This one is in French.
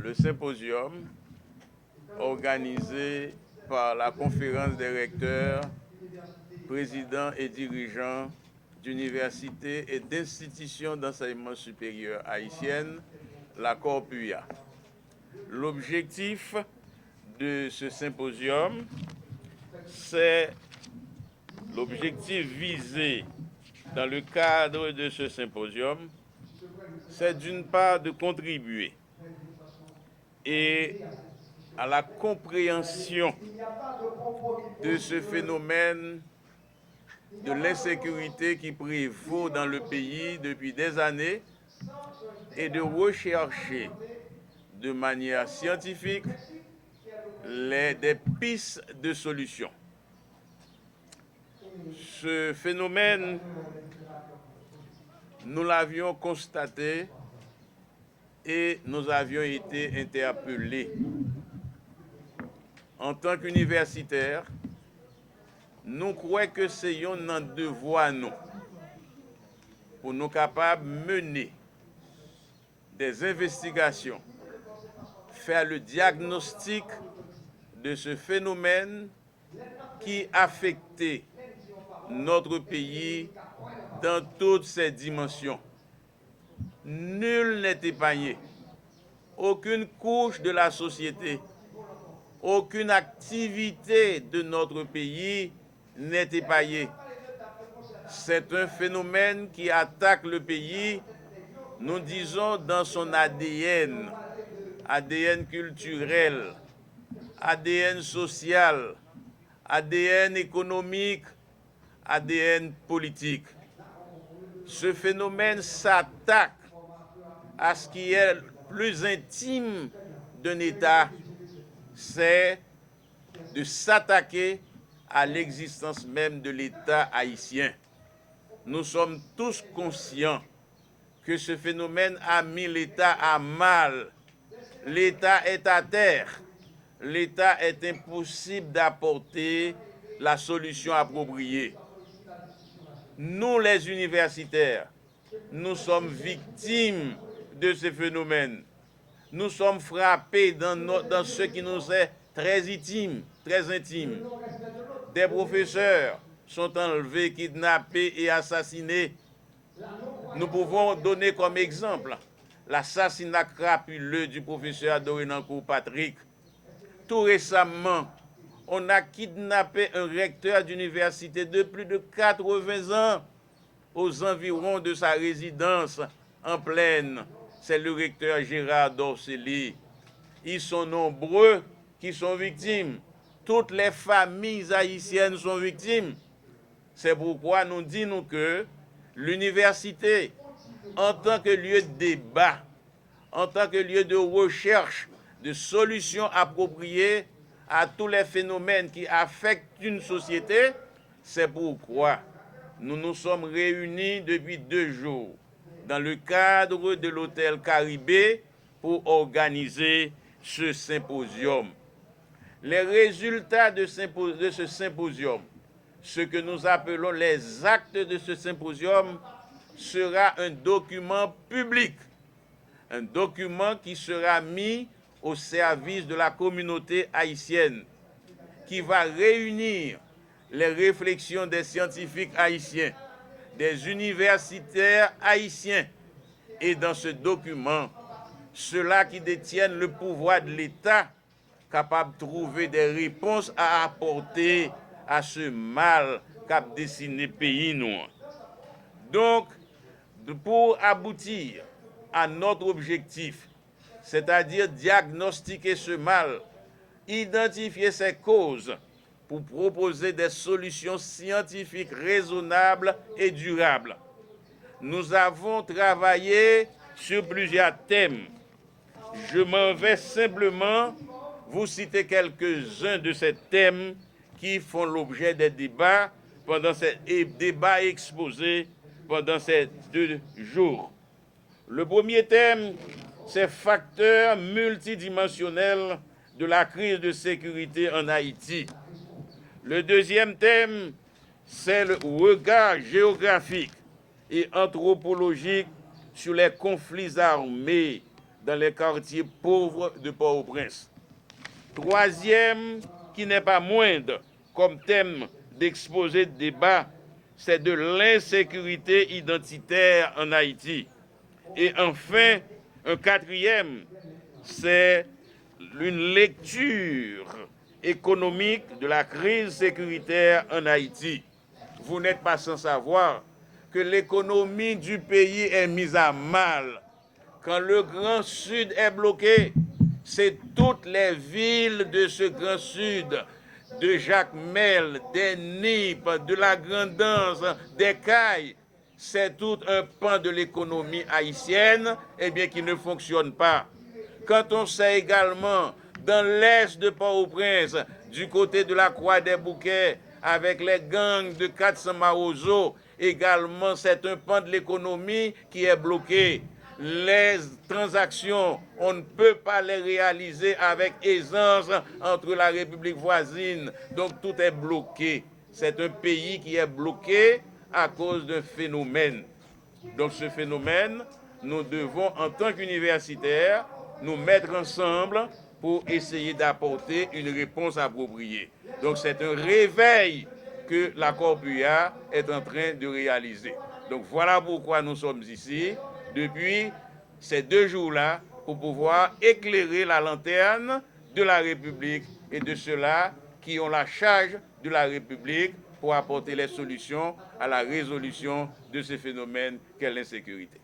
le symposium organisé par la conférence des recteurs, présidents et dirigeants d'universités et d'institutions d'enseignement supérieur haïtiennes, la Corpua. L'objectif de ce symposium, c'est l'objectif visé dans le cadre de ce symposium, c'est d'une part de contribuer et à la compréhension de ce phénomène de l'insécurité qui prévaut dans le pays depuis des années et de rechercher de manière scientifique des pistes de solutions. Ce phénomène, nous l'avions constaté et nous avions été interpellés. En tant qu'universitaires, nous croyons que c'est un devoir nous pour nous capables de mener des investigations, faire le diagnostic de ce phénomène qui affectait notre pays dans toutes ses dimensions. Nul n'est épargné, aucune couche de la société, aucune activité de notre pays n'est épargnée. C'est un phénomène qui attaque le pays, nous disons, dans son ADN, ADN culturel, ADN social, ADN économique, ADN politique. Ce phénomène s'attaque à ce qui est le plus intime d'un État, c'est de s'attaquer à l'existence même de l'État haïtien. Nous sommes tous conscients que ce phénomène a mis l'État à mal. L'État est à terre. L'État est impossible d'apporter la solution appropriée. Nous, les universitaires, nous sommes victimes de ce phénomène. Nous sommes frappés dans ce qui nous est très intime, très intime. Des professeurs sont enlevés, kidnappés et assassinés. Nous pouvons donner comme exemple l'assassinat crapuleux du professeur Dorinancourt Patrick. Tout récemment, on a kidnappé un recteur d'université de plus de 80 ans aux environs de sa résidence en Plaine. C'est le recteur Gérard Dorcelli. Ils sont nombreux qui sont victimes. Toutes les familles haïtiennes sont victimes. C'est pourquoi nous disons que l'université, en tant que lieu de débat, en tant que lieu de recherche de solutions appropriées à tous les phénomènes qui affectent une société, c'est pourquoi nous nous sommes réunis depuis 2 jours dans le cadre de l'hôtel Caribé pour organiser ce symposium. Les résultats de ce symposium, ce que nous appelons les actes de ce symposium, sera un document public, un document qui sera mis au service de la communauté haïtienne, qui va réunir les réflexions des scientifiques haïtiens, des universitaires haïtiens, et dans ce document, ceux-là qui détiennent le pouvoir de l'État, capables de trouver des réponses à apporter à ce mal qu'a dessiné le pays noir. Donc, pour aboutir à notre objectif, c'est-à-dire diagnostiquer ce mal, identifier ses causes pour proposer des solutions scientifiques raisonnables et durables. Nous avons travaillé sur plusieurs thèmes. Je m'en vais simplement vous citer quelques-uns de ces thèmes qui font l'objet des débats pendant ces débats exposés pendant ces 2 jours. Le premier thème, c'est facteurs multidimensionnels de la crise de sécurité en Haïti. Le deuxième thème, c'est le regard géographique et anthropologique sur les conflits armés dans les quartiers pauvres de Port-au-Prince. Troisième, qui n'est pas moindre comme thème d'exposé de débat, c'est de l'insécurité identitaire en Haïti. Et enfin, un quatrième, c'est une lecture économique de la crise sécuritaire en Haïti. Vous n'êtes pas sans savoir que l'économie du pays est mise à mal. Quand le Grand Sud est bloqué, c'est toutes les villes de ce Grand Sud, de Jacmel, des Nippes, de la Grand'Anse, des Cayes, c'est tout un pan de l'économie haïtienne qui ne fonctionne pas. Quand on sait également dans l'est de Port-au-Prince, du côté de la Croix des Bouquets, avec les gangs de 400 Maozo, également c'est un pan de l'économie qui est bloqué. Les transactions, on ne peut pas les réaliser avec aisance entre la République voisine, donc tout est bloqué. C'est un pays qui est bloqué à cause d'un phénomène. Donc ce phénomène, nous devons en tant qu'universitaires nous mettre ensemble pour essayer d'apporter une réponse appropriée. Donc c'est un réveil que la Corpua est en train de réaliser. Donc voilà pourquoi nous sommes ici depuis ces 2 jours-là pour pouvoir éclairer la lanterne de la République et de ceux-là qui ont la charge de la République pour apporter les solutions à la résolution de ce phénomène qu'est l'insécurité.